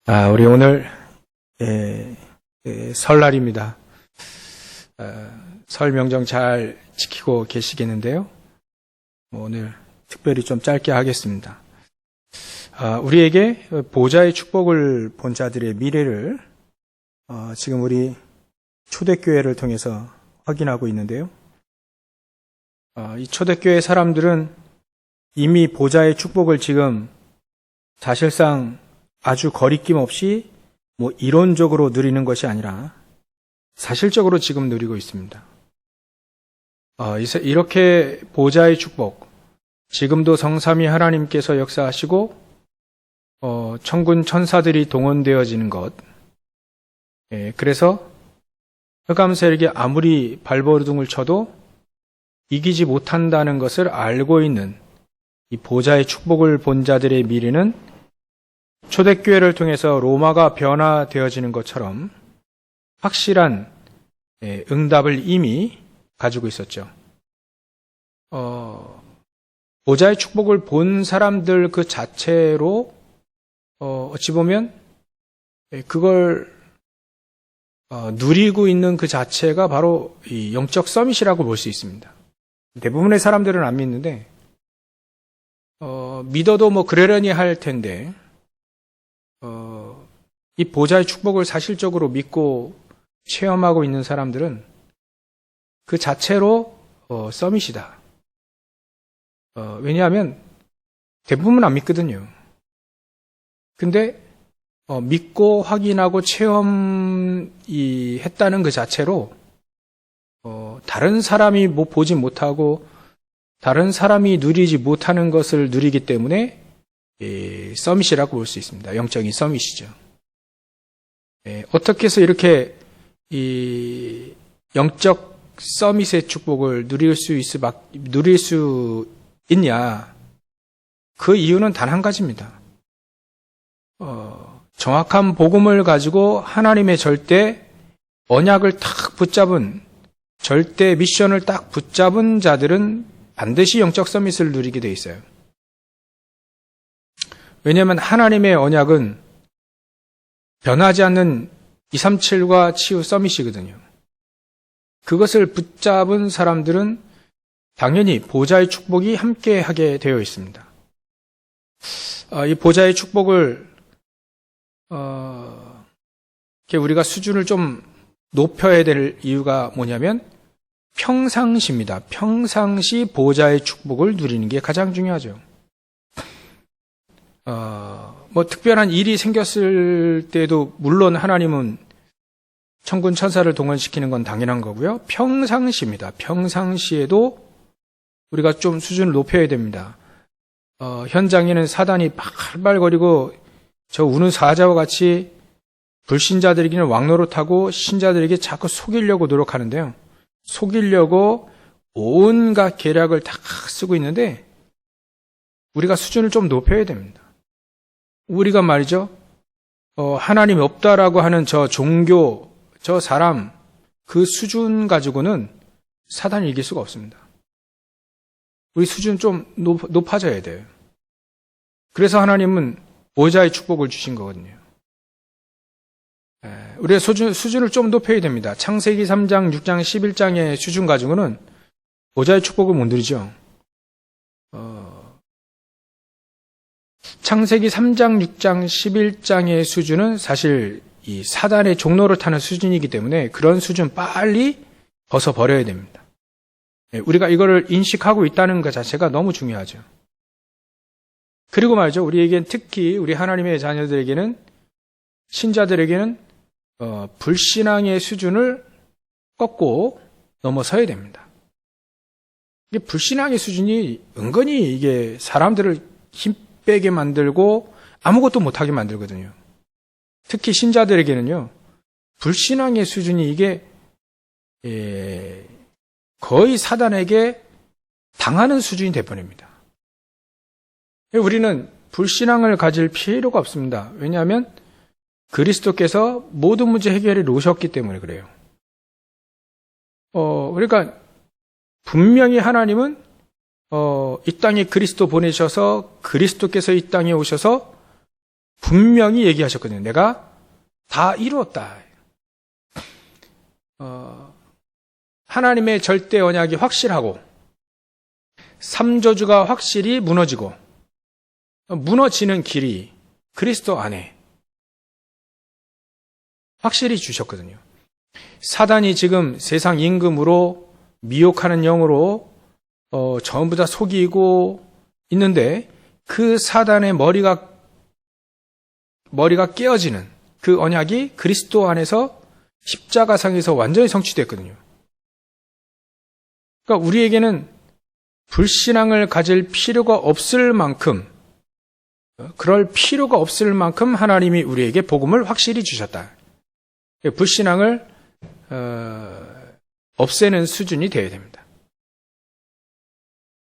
우리 오늘 설날입니다. 설 명절 잘 지키고 계시겠는데요. 오늘 특별히 좀 짧게 하겠습니다. 우리에게 보좌의 축복을 본 자들의 미래를 지금 우리 초대교회를 통해서 확인하고 있는데요. 이 초대교회 사람들은 이미 보좌의 축복을 지금 사실상 아주 거리낌 없이 이론적으로 누리는 것이 아니라 사실적으로 지금 누리고 있습니다. 이렇게 보좌의 축복, 지금도 성삼위 하나님께서 역사하시고 천군 천사들이 동원되어지는 것, 그래서 흑암 세력이 아무리 발버둥을 쳐도 이기지 못한다는 것을 알고 있는 이 보좌의 축복을 본 자들의 미래는 초대교회를 통해서 로마가 변화되어지는 것처럼 확실한 응답을 이미 가지고 있었죠. 보좌의 축복을 본 사람들 그 자체로 어찌 보면 그걸 누리고 있는 그 자체가 바로 이 영적 서밋이라고 볼 수 있습니다. 대부분의 사람들은 안 믿는데 믿어도 그러려니 할 텐데 이 보좌의 축복을 사실적으로 믿고 체험하고 있는 사람들은 그 자체로 서밋이다. 왜냐하면 대부분 안 믿거든요. 근데 믿고 확인하고 체험했다는 그 자체로 다른 사람이 보지 못하고 다른 사람이 누리지 못하는 것을 누리기 때문에 서밋이라고 볼 수 있습니다. 영적인 서밋이죠. 어떻게 해서 이렇게 이 영적 서밋의 축복을 누릴 수 있냐? 그 이유는 단 한 가지입니다. 정확한 복음을 가지고 하나님의 절대 언약을 딱 붙잡은 절대 미션을 딱 붙잡은 자들은 반드시 영적 서밋을 누리게 돼 있어요. 왜냐하면 하나님의 언약은 변하지 않는 237과 치유 서밋이거든요. 그것을 붙잡은 사람들은 당연히 보좌의 축복이 함께 하게 되어 있습니다. 이 보좌의 축복을 우리가 수준을 좀 높여야 될 이유가 뭐냐면 평상시입니다. 평상시 보좌의 축복을 누리는 게 가장 중요하죠. 특별한 일이 생겼을 때도 물론 하나님은 천군 천사를 동원시키는 건 당연한 거고요. 평상시입니다. 평상시에도 우리가 좀 수준을 높여야 됩니다. 현장에는 사단이 발발거리고 저 우는 사자와 같이 불신자들에게는 왕노릇하고 신자들에게 자꾸 속이려고 노력하는데요. 속이려고 온갖 계략을 다 쓰고 있는데 우리가 수준을 좀 높여야 됩니다. 우리가 말이죠. 하나님이 없다라고 하는 저 종교, 저 사람, 그 수준 가지고는 사단을 이길 수가 없습니다. 우리 수준 좀 높아져야 돼요. 그래서 하나님은 보좌의 축복을 주신 거거든요. 우리의 수준을 좀 높여야 됩니다. 창세기 3장, 6장, 11장의 수준 가지고는 보좌의 축복을 못 누리죠. 창세기 3장, 6장, 11장의 수준은 사실 이 사단의 종로를 타는 수준이기 때문에 그런 수준 빨리 벗어버려야 됩니다. 우리가 이거를 인식하고 있다는 것 자체가 너무 중요하죠. 그리고 말이죠. 우리에겐 특히 우리 하나님의 자녀들에게는 신자들에게는 불신앙의 수준을 꺾고 넘어서야 됩니다. 이게 불신앙의 수준이 은근히 이게 사람들을 힘 빼게 만들고 아무것도 못하게 만들거든요. 특히 신자들에게는요. 불신앙의 수준이 이게 거의 사단에게 당하는 수준이 되어버립니다. 우리는 불신앙을 가질 필요가 없습니다. 왜냐하면 그리스도께서 모든 문제 해결해 놓으셨기 때문에 그래요. 그러니까 분명히 하나님은 이 땅에 그리스도 보내셔서 그리스도께서 이 땅에 오셔서 분명히 얘기하셨거든요. 내가 다 이루었다. 하나님의 절대 언약이 확실하고 3저주가 확실히 무너지고 무너지는 길이 그리스도 안에 확실히 주셨거든요. 사단이 지금 세상 임금으로 미혹하는 영으로 전부 다 속이고 있는데 그 사단의 머리가 깨어지는 그 언약이 그리스도 안에서 십자가상에서 완전히 성취됐거든요. 그러니까 우리에게는 불신앙을 가질 필요가 없을 만큼, 그럴 필요가 없을 만큼 하나님이 우리에게 복음을 확실히 주셨다. 불신앙을 없애는 수준이 되어야 됩니다.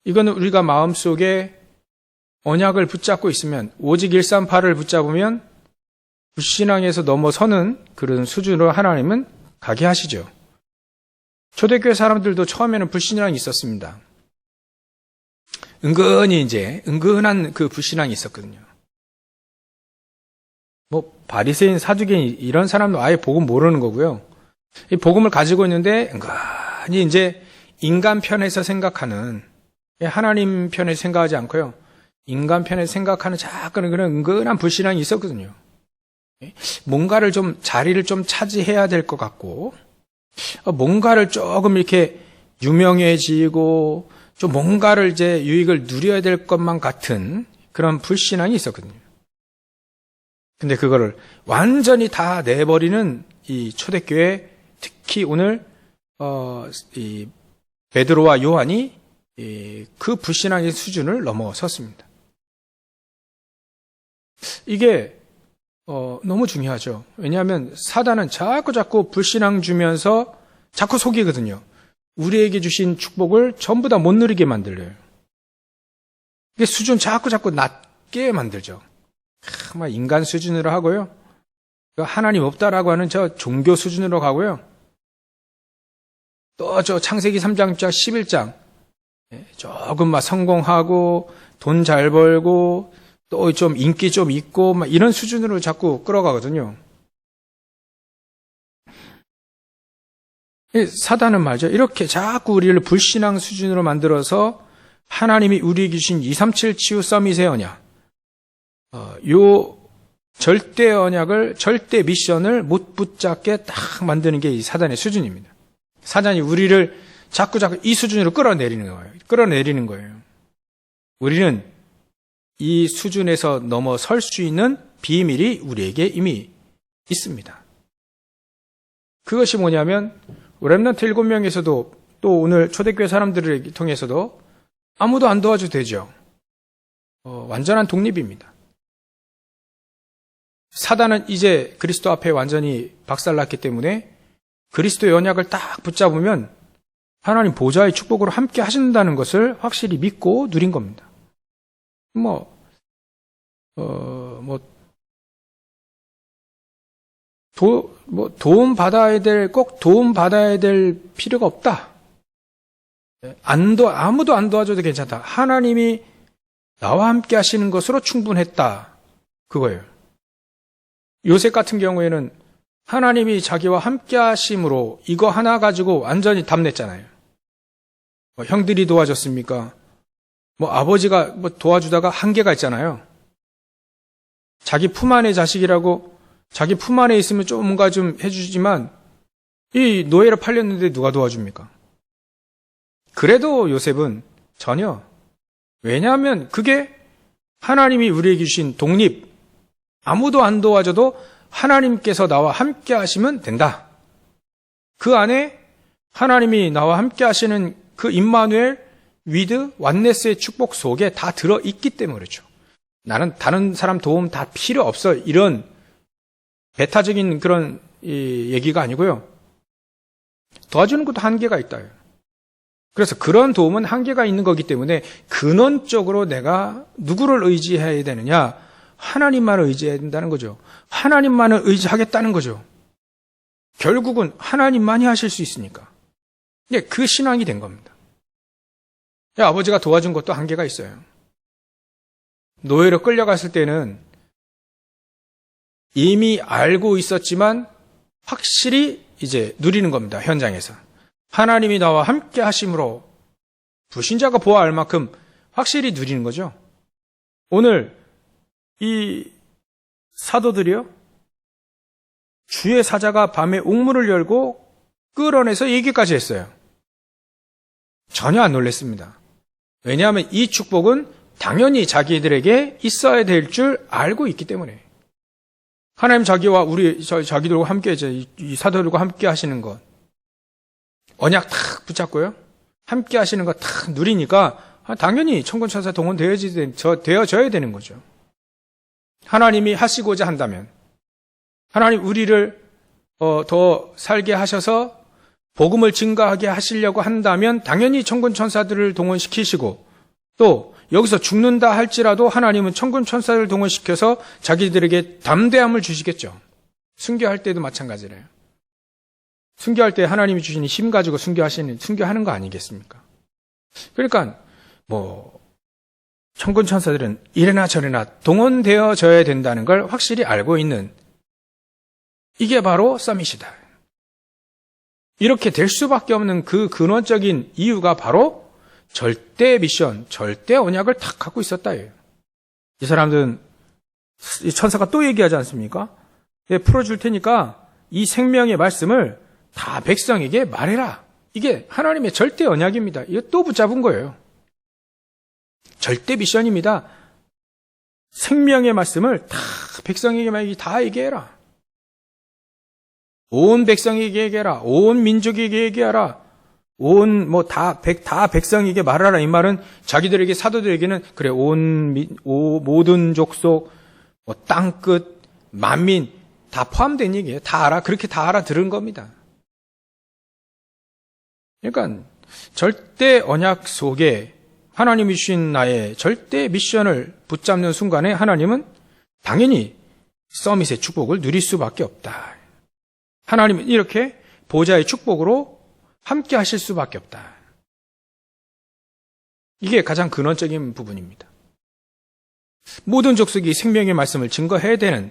이거는 우리가 마음속에 언약을 붙잡고 있으면, 오직 138을 붙잡으면 불신앙에서 넘어서는 그런 수준으로 하나님은 가게 하시죠. 초대교회 사람들도 처음에는 불신앙이 있었습니다. 은근한 그 불신앙이 있었거든요. 바리새인, 사두개인 이런 사람도 아예 복음 모르는 거고요. 이 복음을 가지고 있는데 은근히 이제 인간 편에서 생각하는, 하나님 편에서 생각하지 않고요. 인간 편에서 생각하는 작은 그런 은근한 불신앙이 있었거든요. 뭔가를 좀 자리를 좀 차지해야 될 것 같고, 뭔가를 조금 이렇게 유명해지고 좀 뭔가를 이제 유익을 누려야 될 것만 같은 그런 불신앙이 있었거든요. 근데 그거를 완전히 다 내버리는 이 초대교회, 특히 오늘 이 베드로와 요한이 그 불신앙의 수준을 넘어섰습니다. 이게 너무 중요하죠. 왜냐하면 사단은 자꾸 불신앙 주면서 자꾸 속이거든요. 우리에게 주신 축복을 전부 다 못 누리게 만들려요. 이게 수준 자꾸 낮게 만들죠. 막 인간 수준으로 하고요. 하나님 없다라고 하는 저 종교 수준으로 가고요. 또 저 창세기 3장 11장 조금 막 성공하고 돈 잘 벌고 또 좀 인기 좀 있고 막 이런 수준으로 자꾸 끌어가거든요. 사단은 말이죠. 이렇게 자꾸 우리를 불신앙 수준으로 만들어서 하나님이 우리에게 주신 237 치유 서밋의 언약, 요 절대 언약을, 절대 미션을 못 붙잡게 딱 만드는 게 이 사단의 수준입니다. 사단이 우리를 자꾸 이 수준으로 끌어내리는 거예요. 우리는 이 수준에서 넘어설 수 있는 비밀이 우리에게 이미 있습니다. 그것이 뭐냐면 렘넌트 7명에서도 또 오늘 초대교회 사람들을 통해서도 아무도 안 도와줘도 되죠. 완전한 독립입니다. 사단은 이제 그리스도 앞에 완전히 박살났기 때문에 그리스도의 언약을 딱 붙잡으면 하나님 보좌의 축복으로 함께 하신다는 것을 확실히 믿고 누린 겁니다. 도움 받아야 될 필요가 없다. 아무도 안 도와줘도 괜찮다. 하나님이 나와 함께 하시는 것으로 충분했다. 그거예요. 요셉 같은 경우에는 하나님이 자기와 함께 하심으로 이거 하나 가지고 완전히 답냈잖아요. 형들이 도와줬습니까? 아버지가 도와주다가 한계가 있잖아요. 자기 품 안의 자식이라고 자기 품 안에 있으면 좀 뭔가 좀 해주지만 이 노예로 팔렸는데 누가 도와줍니까? 그래도 요셉은 전혀. 왜냐하면 그게 하나님이 우리에게 주신 독립, 아무도 안 도와줘도 하나님께서 나와 함께 하시면 된다. 그 안에 하나님이 나와 함께 하시는 그 임마누엘, 위드, 완네스의 축복 속에 다 들어있기 때문에 그렇죠. 나는 다른 사람 도움 다 필요 없어. 이런 배타적인 그런 얘기가 아니고요. 도와주는 것도 한계가 있다. 그래서 그런 도움은 한계가 있는 거기 때문에 근원적으로 내가 누구를 의지해야 되느냐? 하나님만을 의지해야 된다는 거죠. 하나님만을 의지하겠다는 거죠. 결국은 하나님만이 하실 수 있으니까. 그 신앙이 된 겁니다. 아버지가 도와준 것도 한계가 있어요. 노예로 끌려갔을 때는 이미 알고 있었지만 확실히 이제 누리는 겁니다. 현장에서. 하나님이 나와 함께 하심으로 불신자가 보아할 만큼 확실히 누리는 거죠. 오늘 이 사도들이요, 주의 사자가 밤에 옥문을 열고 끌어내서 얘기까지 했어요. 전혀 안 놀랐습니다. 왜냐하면 이 축복은 당연히 자기들에게 있어야 될 줄 알고 있기 때문에. 하나님 자기와 자기들과 함께, 이 사도들과 함께 하시는 것, 언약 탁 붙잡고요, 함께 하시는 것 탁 누리니까 당연히 천군천사 동원되어져야 되는 거죠. 하나님이 하시고자 한다면, 하나님 우리를 더 살게 하셔서 복음을 증가하게 하시려고 한다면 당연히 천군천사들을 동원시키시고, 또 여기서 죽는다 할지라도 하나님은 천군천사를 동원시켜서 자기들에게 담대함을 주시겠죠. 순교할 때도 마찬가지래요. 순교할 때 하나님이 주시는 힘 가지고 순교하는 거 아니겠습니까? 그러니까 천군천사들은 이래나 저래나 동원되어져야 된다는 걸 확실히 알고 있는, 이게 바로 서밋이다. 이렇게 될 수밖에 없는 그 근원적인 이유가 바로 절대 미션, 절대 언약을 탁 갖고 있었다예요. 이 사람들은, 이 천사가 또 얘기하지 않습니까? 네, 풀어줄 테니까 이 생명의 말씀을 다 백성에게 말해라. 이게 하나님의 절대 언약입니다. 이거 또 붙잡은 거예요. 절대 미션입니다. 생명의 말씀을 다 백성에게 다 얘기해라. 온 백성에게 얘기해라. 온 민족에게 얘기하라. 다 백성에게 말하라. 이 말은 자기들에게, 사도들에게는 그래, 모든 족속, 땅끝, 만민 다 포함된 얘기예요. 다 알아. 그렇게 다 알아들은 겁니다. 그러니까 절대 언약 속에 하나님이 주신 나의 절대 미션을 붙잡는 순간에 하나님은 당연히 서밋의 축복을 누릴 수밖에 없다. 하나님은 이렇게 보좌의 축복으로 함께 하실 수밖에 없다. 이게 가장 근원적인 부분입니다. 모든 족속이 생명의 말씀을 증거해야 되는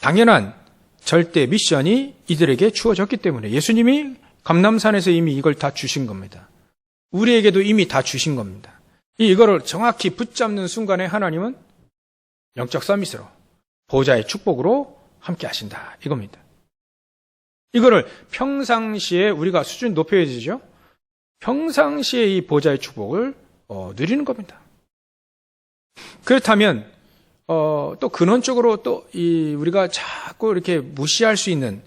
당연한 절대 미션이 이들에게 주어졌기 때문에 예수님이 감람산에서 이미 이걸 다 주신 겁니다. 우리에게도 이미 다 주신 겁니다. 이거를 정확히 붙잡는 순간에 하나님은 영적 서밋으로 보좌의 축복으로 함께 하신다. 이겁니다. 이거를 평상시에 우리가 수준 높여야지죠. 평상시에 이 보좌의 축복을 누리는 겁니다. 그렇다면 또 근원적으로 또 우리가 자꾸 이렇게 무시할 수 있는,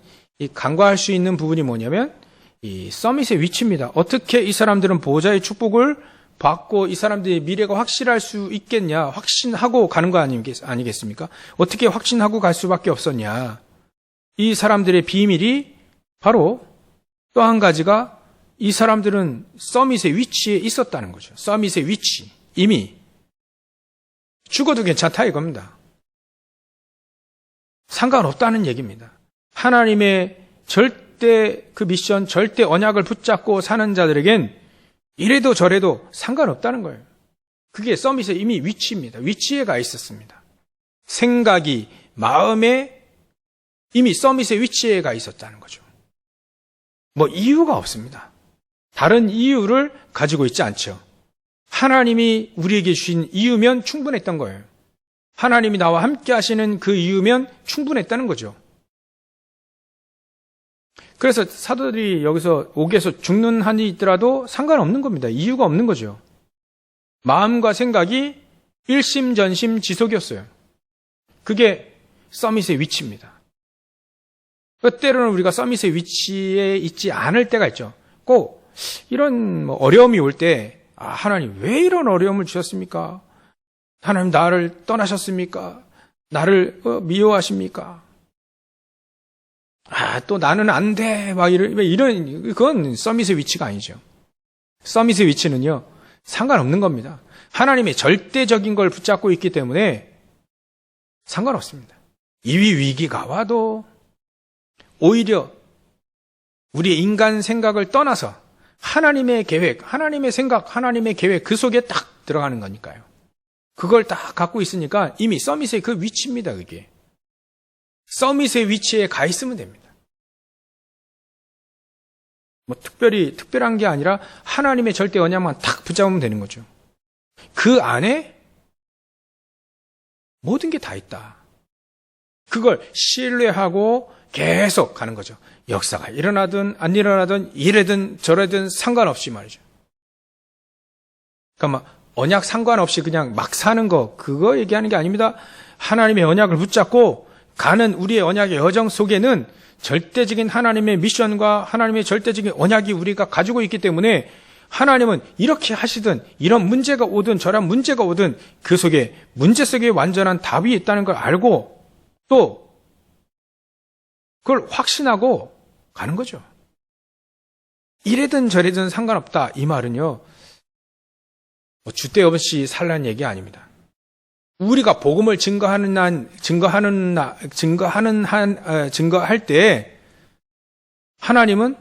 간과할 수 있는 부분이 뭐냐면 이 서밋의 위치입니다. 어떻게 이 사람들은 보좌의 축복을 받고 이 사람들의 미래가 확실할 수 있겠냐? 확신하고 가는 거 아니겠습니까? 어떻게 확신하고 갈 수밖에 없었냐? 이 사람들의 비밀이 바로 또 한 가지가 이 사람들은 서밋의 위치에 있었다는 거죠. 서밋의 위치. 이미 죽어도 괜찮다 이겁니다. 상관없다는 얘기입니다. 하나님의 절대 그 미션, 절대 언약을 붙잡고 사는 자들에겐 이래도 저래도 상관없다는 거예요. 그게 서밋의 이미 위치입니다. 위치에 가 있었습니다. 생각이, 마음에 이미 서밋의 위치에 가 있었다는 거죠. 이유가 없습니다. 다른 이유를 가지고 있지 않죠. 하나님이 우리에게 주신 이유면 충분했던 거예요. 하나님이 나와 함께 하시는 그 이유면 충분했다는 거죠. 그래서 사도들이 여기서 옥에서 죽는 한이 있더라도 상관없는 겁니다. 이유가 없는 거죠. 마음과 생각이 일심전심 지속이었어요. 그게 서밋의 위치입니다. 때로는 우리가 서밋의 위치에 있지 않을 때가 있죠. 꼭 이런 어려움이 올 때 하나님 왜 이런 어려움을 주셨습니까? 하나님 나를 떠나셨습니까? 나를 미워하십니까? 또 나는 안 돼. 그건 서밋의 위치가 아니죠. 서밋의 위치는요, 상관없는 겁니다. 하나님의 절대적인 걸 붙잡고 있기 때문에 상관없습니다. 이 위기가 와도 오히려 우리의 인간 생각을 떠나서 하나님의 계획, 하나님의 생각, 하나님의 계획 그 속에 딱 들어가는 거니까요. 그걸 딱 갖고 있으니까 이미 서밋의 그 위치입니다, 그게. 서밋의 위치에 가 있으면 됩니다. 뭐 특별한 게 아니라 하나님의 절대 언약만 탁 붙잡으면 되는 거죠. 그 안에 모든 게 다 있다. 그걸 신뢰하고 계속 가는 거죠. 역사가 일어나든 안 일어나든 이래든 저래든 상관없이 말이죠. 그러니까 막 언약 상관없이 그냥 막 사는 거, 그거 얘기하는 게 아닙니다. 하나님의 언약을 붙잡고 가는 우리의 언약의 여정 속에는 절대적인 하나님의 미션과 하나님의 절대적인 언약이 우리가 가지고 있기 때문에 하나님은 이렇게 하시든 이런 문제가 오든 저런 문제가 오든 그 속에 문제 속에 완전한 답이 있다는 걸 알고 또 그걸 확신하고 가는 거죠. 이래든 저래든 상관없다. 이 말은요, 주대 없이 살라는 얘기 아닙니다. 우리가 복음을 증거할 때 하나님은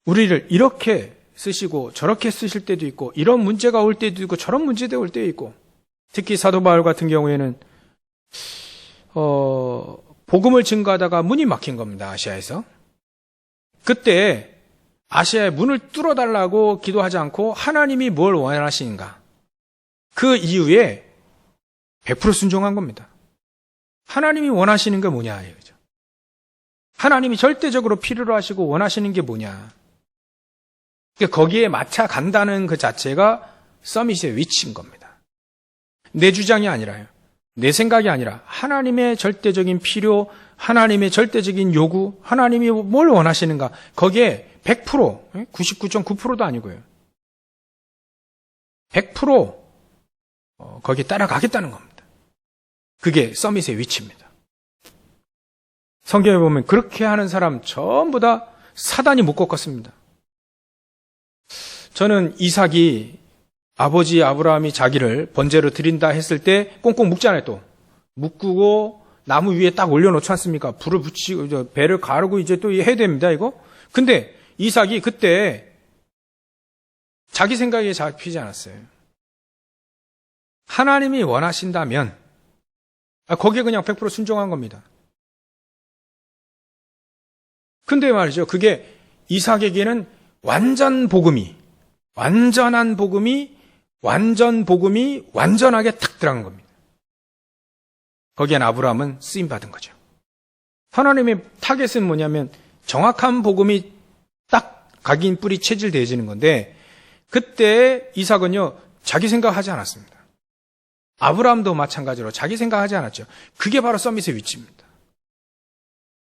우리를 이렇게 쓰시고 저렇게 쓰실 때도 있고 이런 문제가 올 때도 있고 저런 문제도 올 때도 있고 특히 사도 바울 같은 경우에는 복음을 증거하다가 문이 막힌 겁니다. 아시아에서. 그때 아시아의 문을 뚫어달라고 기도하지 않고 하나님이 뭘 원하시는가. 그 이후에 100% 순종한 겁니다. 하나님이 원하시는 게 뭐냐 이거죠. 하나님이 절대적으로 필요로 하시고 원하시는 게 뭐냐. 거기에 맞춰 간다는 그 자체가 서밋의 위치인 겁니다. 내 주장이 아니라요. 내 생각이 아니라 하나님의 절대적인 필요, 하나님의 절대적인 요구, 하나님이 뭘 원하시는가. 거기에 100%, 99.9%도 아니고요. 100% 거기에 따라가겠다는 겁니다. 그게 서밋의 위치입니다. 성경에 보면 그렇게 하는 사람 전부 다 사단이 묶어 껐습니다. 저는 이삭이 아버지 아브라함이 자기를 번제로 드린다 했을 때 꽁꽁 묶잖아요. 또 묶고 나무 위에 딱 올려놓지 않습니까? 불을 붙이고 배를 가르고 이제 또 해야 됩니다. 이거. 근데 이삭이 그때 자기 생각에 잡히지 않았어요. 하나님이 원하신다면 거기에 그냥 100% 순종한 겁니다. 근데 말이죠. 그게 이삭에게는 완전한 복음이 완전하게 탁 들어간 겁니다. 거기엔 아브라함은 쓰임받은 거죠. 하나님의 타겟은 뭐냐면 정확한 복음이 딱 각인 뿌리 체질되어지는 건데 그때 이삭은요 자기 생각하지 않았습니다. 아브라함도 마찬가지로 자기 생각하지 않았죠. 그게 바로 서밋의 위치입니다.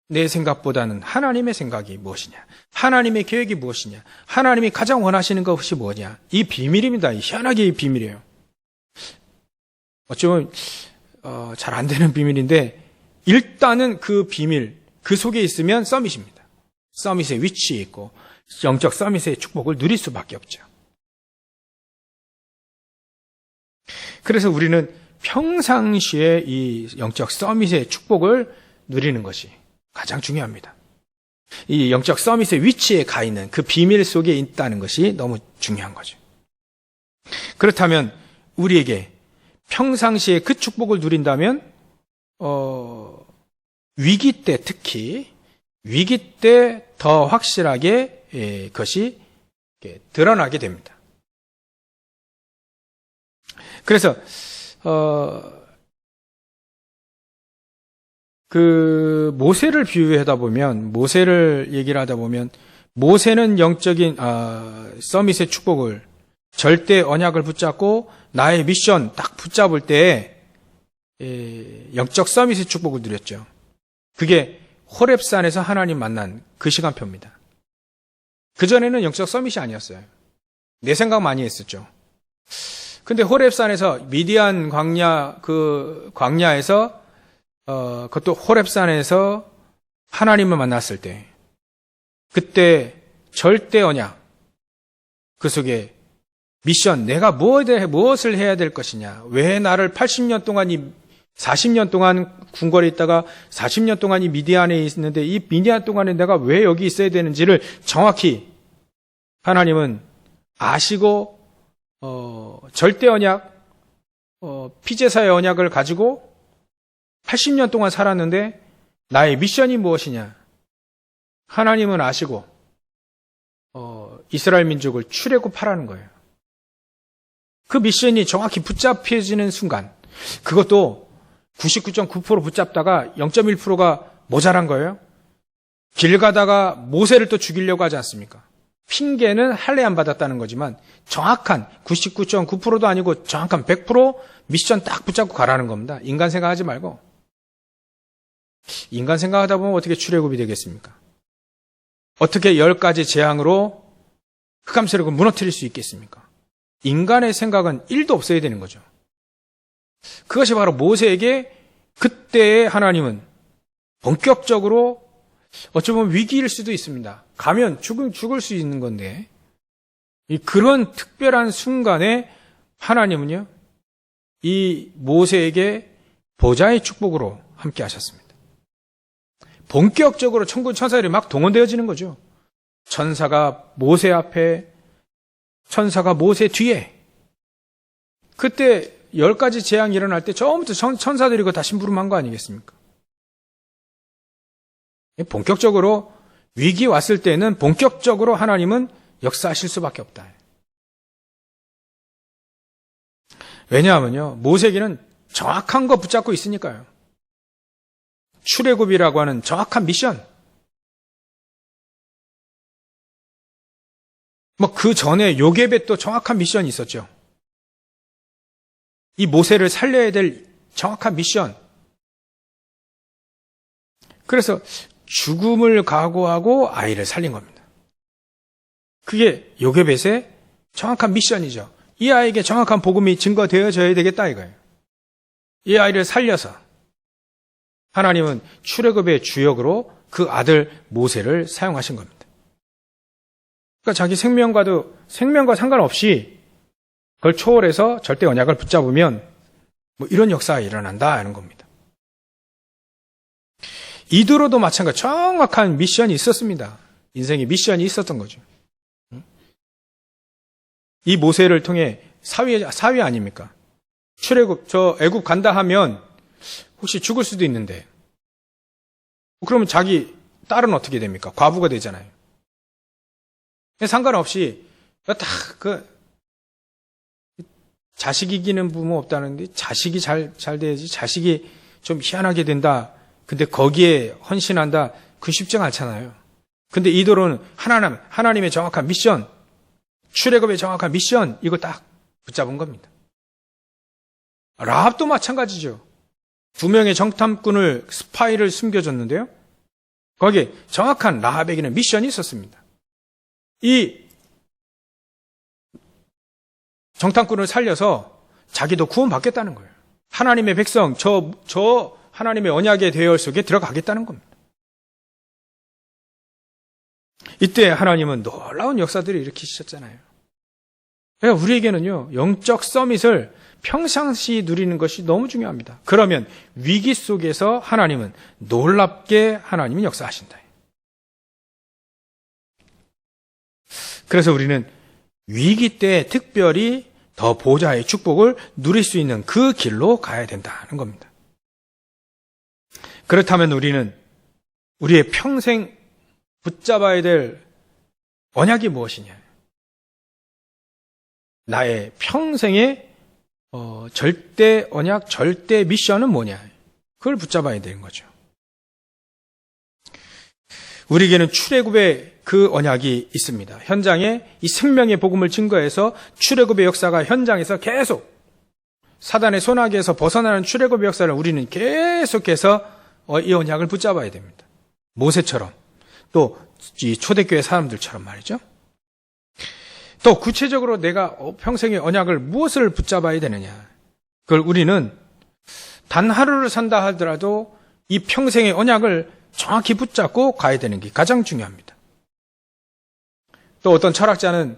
내 생각보다는 하나님의 생각이 무엇이냐, 하나님의 계획이 무엇이냐, 하나님이 가장 원하시는 것이 뭐냐. 이 비밀입니다. 희한하게 이 비밀이에요. 어쩌면 잘 안 되는 비밀인데 일단은 그 비밀, 그 속에 있으면 서밋입니다. 서밋의 위치에 있고 영적 서밋의 축복을 누릴 수밖에 없죠. 그래서 우리는 평상시에 이 영적 서밋의 축복을 누리는 것이 가장 중요합니다. 이 영적 서밋의 위치에 가 있는 그 비밀 속에 있다는 것이 너무 중요한 거죠. 그렇다면 우리에게 평상시에 그 축복을 누린다면 위기 때 특히 위기 때 더 확실하게 그것이 드러나게 됩니다. 그래서 그 모세를 비유하다 보면 모세를 얘기를 하다 보면 모세는 영적인 서밋의 축복을 절대 언약을 붙잡고 나의 미션 딱 붙잡을 때 영적 서밋의 축복을 누렸죠. 그게 호렙산에서 하나님 만난 그 시간표입니다. 그전에는 영적 서밋이 아니었어요. 내 생각 많이 했었죠. 근데 호렙산에서 미디안 광야에서 그것도 호렙산에서 하나님을 만났을 때 그때 절대 언약 그 속에 미션 내가 무엇을 해야 될 것이냐 왜 나를 40년 동안 궁궐에 있다가 40년 동안 이 미디안에 있는데 이 미디안 동안에 내가 왜 여기 있어야 되는지를 정확히 하나님은 아시고 절대 언약 피제사의 언약을 가지고 80년 동안 살았는데 나의 미션이 무엇이냐? 하나님은 아시고 이스라엘 민족을 출애굽하라는 거예요. 그 미션이 정확히 붙잡혀지는 순간, 그것도 99.9% 붙잡다가 0.1%가 모자란 거예요. 길 가다가 모세를 또 죽이려고 하지 않습니까? 핑계는 할례 안 받았다는 거지만 정확한 99.9%도 아니고 정확한 100% 미션 딱 붙잡고 가라는 겁니다. 인간 생각하지 말고. 인간 생각하다 보면 어떻게 출애굽이 되겠습니까? 어떻게 10가지 재앙으로 흑암세력을 무너뜨릴 수 있겠습니까? 인간의 생각은 1도 없어야 되는 거죠. 그것이 바로 모세에게 그때의 하나님은 본격적으로 어쩌면 위기일 수도 있습니다. 가면 죽을 수 있는 건데 그런 특별한 순간에 하나님은요, 이 모세에게 보좌의 축복으로 함께 하셨습니다. 본격적으로 천군 천사들이 막 동원되어지는 거죠. 천사가 모세 앞에, 천사가 모세 뒤에. 그때 10가지 재앙이 일어날 때 처음부터 천사들이 그거 다 심부름한 거 아니겠습니까? 본격적으로 위기 왔을 때는 본격적으로 하나님은 역사하실 수밖에 없다. 왜냐하면요, 모세에게는 정확한 거 붙잡고 있으니까요. 출애굽이라고 하는 정확한 미션. 그 전에 요괴벳 또 정확한 미션이 있었죠. 이 모세를 살려야 될 정확한 미션. 그래서 죽음을 각오하고 아이를 살린 겁니다. 그게 요괴벳의 정확한 미션이죠. 이 아이에게 정확한 복음이 증거되어져야 되겠다 이거예요. 이 아이를 살려서 하나님은 출애굽의 주역으로 그 아들 모세를 사용하신 겁니다. 그러니까 자기 생명과 상관없이 그걸 초월해서 절대 언약을 붙잡으면 이런 역사가 일어난다 하는 겁니다. 이도로도 마찬가지 정확한 미션이 있었습니다. 인생에 미션이 있었던 거죠. 이 모세를 통해 사위 아닙니까? 출애굽, 애굽 간다 하면 혹시 죽을 수도 있는데 그러면 자기 딸은 어떻게 됩니까? 과부가 되잖아요. 상관없이 다 자식 이기는 부모 없다는데 자식이 잘 돼야지, 자식이 좀 희한하게 된다. 근데 거기에 헌신한다. 그 쉽지가 않잖아요. 근데 이도로는 하나님의 정확한 미션, 출애굽의 정확한 미션, 이거 딱 붙잡은 겁니다. 라합도 마찬가지죠. 2명의 정탐꾼을, 스파이를 숨겨줬는데요. 거기에 정확한 라합에게는 미션이 있었습니다. 이 정탐꾼을 살려서 자기도 구원받겠다는 거예요. 하나님의 백성, 저 하나님의 언약의 대열 속에 들어가겠다는 겁니다. 이때 하나님은 놀라운 역사들을 일으키셨잖아요. 그러니까 우리에게는요, 영적 서밋을 평상시 누리는 것이 너무 중요합니다. 그러면 위기 속에서 하나님은 놀랍게 하나님은 역사하신다. 그래서 우리는 위기 때 특별히 더 보좌의 축복을 누릴 수 있는 그 길로 가야 된다는 겁니다. 그렇다면 우리는 우리의 평생 붙잡아야 될 언약이 무엇이냐? 나의 평생의 절대 언약, 절대 미션은 뭐냐? 그걸 붙잡아야 되는 거죠. 우리에게는 출애굽의 그 언약이 있습니다. 현장에 이 생명의 복음을 증거해서 출애굽의 역사가 현장에서 계속 사단의 손아귀에서 벗어나는 출애굽의 역사를 우리는 계속해서 이 언약을 붙잡아야 됩니다. 모세처럼, 또 이 초대교회 사람들처럼 말이죠. 또 구체적으로 내가 평생의 언약을 무엇을 붙잡아야 되느냐? 그걸 우리는 단 하루를 산다 하더라도 이 평생의 언약을 정확히 붙잡고 가야 되는 게 가장 중요합니다. 또 어떤 철학자는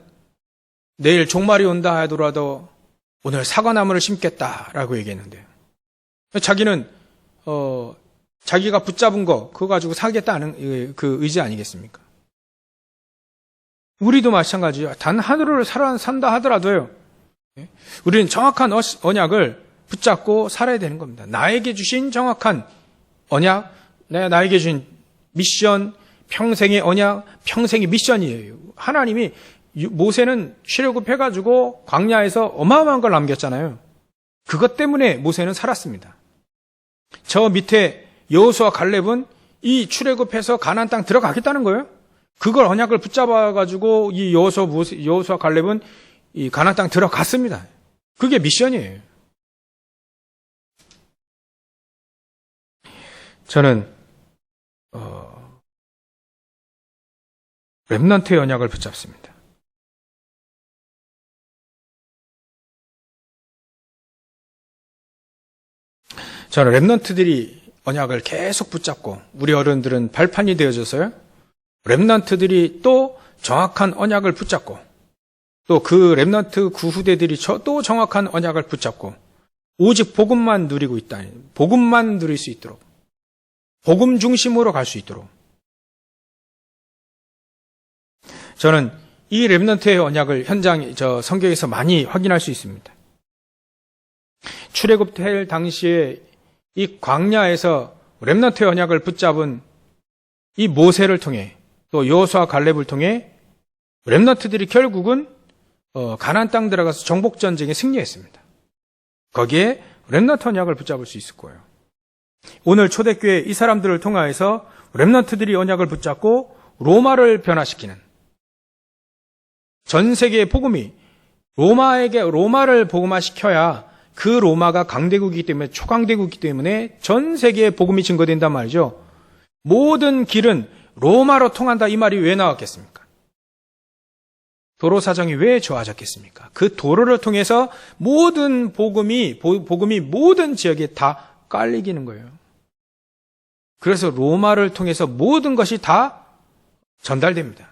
내일 종말이 온다 하더라도 오늘 사과나무를 심겠다라고 얘기했는데요. 자기는 자기가 붙잡은 거 그거 가지고 살겠다는 그 의지 아니겠습니까? 우리도 마찬가지예요. 단 하루를 산다 하더라도요. 우리는 정확한 언약을 붙잡고 살아야 되는 겁니다. 나에게 주신 정확한 언약, 나에게 준 미션, 평생의 언약, 평생의 미션이에요. 하나님이 모세는 출애굽해가지고 광야에서 어마어마한 걸 남겼잖아요. 그것 때문에 모세는 살았습니다. 저 밑에 여호수아 갈렙은 이 출애굽해서 가나안 땅 들어가겠다는 거예요. 그걸 언약을 붙잡아가지고 이 여호수아 갈렙은 이 가나안 땅 들어갔습니다. 그게 미션이에요. 저는 렘넌트의 언약을 붙잡습니다. 저는 렘넌트들이 언약을 계속 붙잡고 우리 어른들은 발판이 되어져서요. 렘넌트들이 또 정확한 언약을 붙잡고 또 그 렘넌트 구후대들이 또 정확한 언약을 붙잡고 오직 복음만 누리고 있다. 복음만 누릴 수 있도록 복음 중심으로 갈 수 있도록 저는 이 렘넌트의 언약을 성경에서 많이 확인할 수 있습니다. 출애굽할 당시에 이 광야에서 렘넌트의 언약을 붙잡은 이 모세를 통해 또 여호수아 갈렙을 통해 렘넌트들이 결국은 가나안 땅 들어가서 정복 전쟁에 승리했습니다. 거기에 렘넌트 언약을 붙잡을 수 있을 거예요. 오늘 초대교회 이 사람들을 통하여서 렘넌트들이 언약을 붙잡고 로마를 변화시키는 전 세계의 복음이 로마를 복음화시켜야 그 로마가 강대국이기 때문에 초강대국이기 때문에 전 세계에 복음이 증거된단 말이죠. 모든 길은 로마로 통한다 이 말이 왜 나왔겠습니까? 도로 사정이 왜 좋아졌겠습니까? 그 도로를 통해서 모든 복음이 모든 지역에 다 깔리기는 거예요. 그래서 로마를 통해서 모든 것이 다 전달됩니다.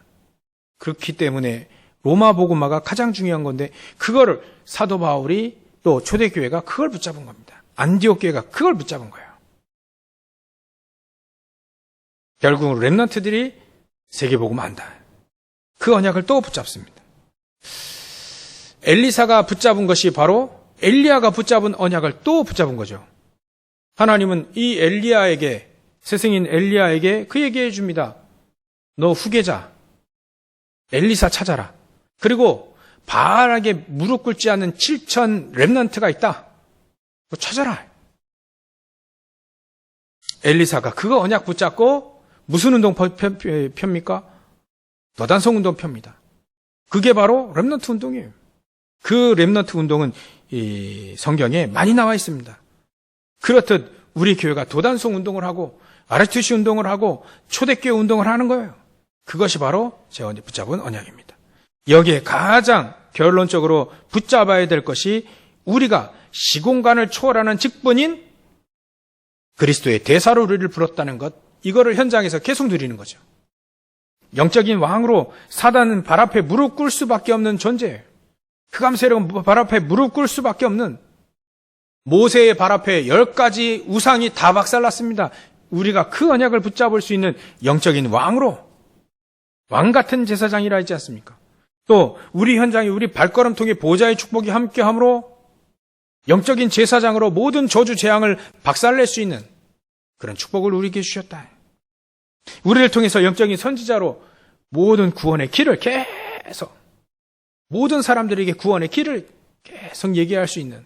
그렇기 때문에 로마 복음화가 가장 중요한 건데 그거를 사도 바울이 또 초대교회가 그걸 붙잡은 겁니다. 안디옥 교회가 그걸 붙잡은 거예요. 결국은 렘넌트들이 세계복음 안다. 그 언약을 또 붙잡습니다. 엘리사가 붙잡은 것이 바로 엘리야가 붙잡은 언약을 또 붙잡은 거죠. 하나님은 이 엘리야에게 스승인 엘리야에게 그 얘기해 줍니다. 너 후계자 엘리사 찾아라. 그리고 바알에게 무릎 꿇지 않는 7천 렘넌트가 있다. 그거 찾아라. 엘리사가 그거 언약 붙잡고 무슨 운동 펴입니까? 도단성 운동 펴입니다. 그게 바로 렘넌트 운동이에요. 그 렘넌트 운동은 이 성경에 많이 나와 있습니다. 그렇듯 우리 교회가 도단성 운동을 하고 RTC 운동을 하고 초대교회 운동을 하는 거예요. 그것이 바로 제가 붙잡은 언약입니다. 여기에 가장 결론적으로 붙잡아야 될 것이 우리가 시공간을 초월하는 직분인 그리스도의 대사로 우리를 불렀다는 것, 이거를 현장에서 계속 누리는 거죠. 영적인 왕으로 사단은 발 앞에 무릎 꿇을 수밖에 없는 존재예요. 흑암 세력은 발 앞에 무릎 꿇을 수밖에 없는 모세의 발 앞에 10가지 우상이 다 박살났습니다. 우리가 그 언약을 붙잡을 수 있는 영적인 왕으로 왕 같은 제사장이라 했지 않습니까? 또 우리 현장에 우리 발걸음통에 보좌의 축복이 함께함으로 영적인 제사장으로 모든 저주 재앙을 박살낼 수 있는 그런 축복을 우리에게 주셨다. 우리를 통해서 영적인 선지자로 모든 구원의 길을 계속 모든 사람들에게 구원의 길을 계속 얘기할 수 있는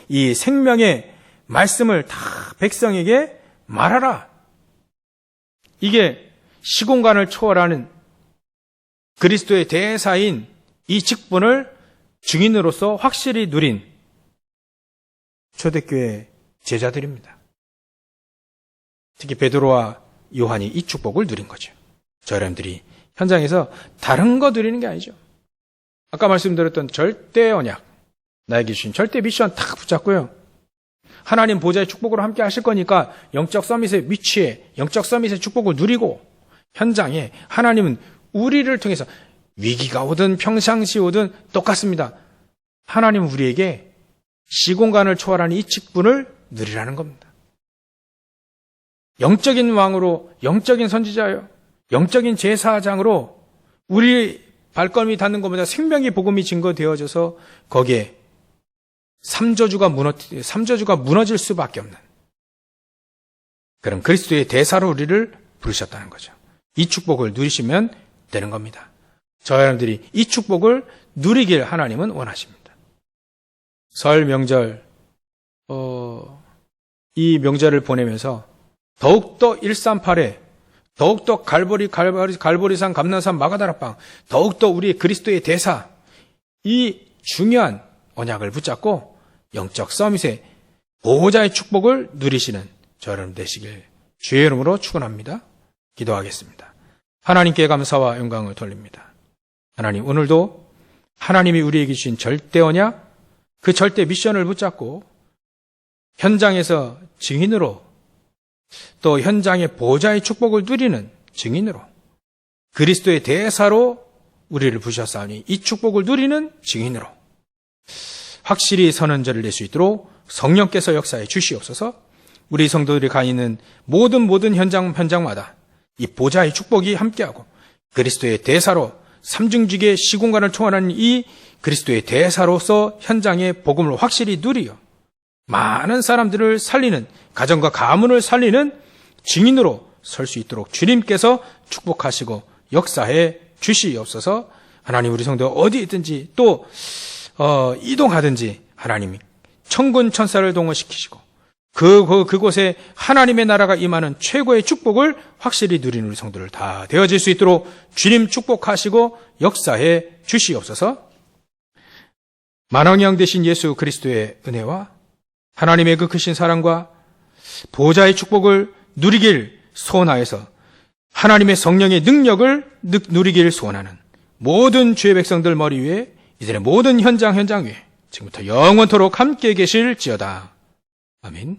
이 생명의 말씀을 다 백성에게 말하라. 이게 시공간을 초월하는 그리스도의 대사인 이 직분을 증인으로서 확실히 누린 초대교회 제자들입니다. 특히 베드로와 요한이 이 축복을 누린 거죠. 저 사람들이 현장에서 다른 거 누리는 게 아니죠. 아까 말씀드렸던 절대 언약, 나에게 주신 절대 미션 딱 붙잡고요. 하나님 보좌의 축복으로 함께 하실 거니까 영적 서밋의 위치에 영적 서밋의 축복을 누리고 현장에 하나님은 우리를 통해서 위기가 오든 평상시 오든 똑같습니다. 하나님은 우리에게 시공간을 초월하는 이 직분을 누리라는 겁니다. 영적인 왕으로, 영적인 선지자요, 영적인 제사장으로 우리 발걸음이 닿는 것보다 생명의 복음이 증거되어져서 거기에 삼저주가 무너질 수밖에 없는 그럼 그리스도의 대사로 우리를 부르셨다는 거죠. 이 축복을 누리시면 되는 겁니다. 저와 여러분들이 이 축복을 누리길 하나님은 원하십니다. 설 명절, 이 명절을 보내면서 더욱더 138에 더욱더 갈보리산, 감난산, 마가다락방, 더욱더 우리 그리스도의 대사, 이 중요한 언약을 붙잡고 영적 서밋의 보호자의 축복을 누리시는 저 여러분 되시길 주의 이름으로 축원합니다. 기도하겠습니다. 하나님께 감사와 영광을 돌립니다. 하나님, 오늘도 하나님이 우리에게 주신 절대 언약, 그 절대 미션을 붙잡고 현장에서 증인으로, 또 현장의 보호자의 축복을 누리는 증인으로, 그리스도의 대사로 우리를 부르셨사오니 이 축복을 누리는 증인으로 확실히 선언절을 낼 수 있도록 성령께서 역사해 주시옵소서. 우리 성도들이 가 있는 모든 현장마다 이 보좌의 축복이 함께하고 그리스도의 대사로 삼중직의 시공간을 초월하는 이 그리스도의 대사로서 현장의 복음을 확실히 누리어 많은 사람들을 살리는, 가정과 가문을 살리는 증인으로 설 수 있도록 주님께서 축복하시고 역사해 주시옵소서. 하나님, 우리 성도 어디 있든지 또 이동하든지 하나님이 천군 천사를 동원시키시고 그곳에 하나님의 나라가 임하는 최고의 축복을 확실히 누리는 우리 성도들 다 되어질 수 있도록 주님 축복하시고 역사해 주시옵소서. 만왕의 양 되신 예수 그리스도의 은혜와 하나님의 그 크신 사랑과 보호자의 축복을 누리길 소원하여서 하나님의 성령의 능력을 누리길 소원하는 모든 주의 백성들 머리 위에, 이들의 모든 현장 위에 지금부터 영원토록 함께 계실지어다. 아멘.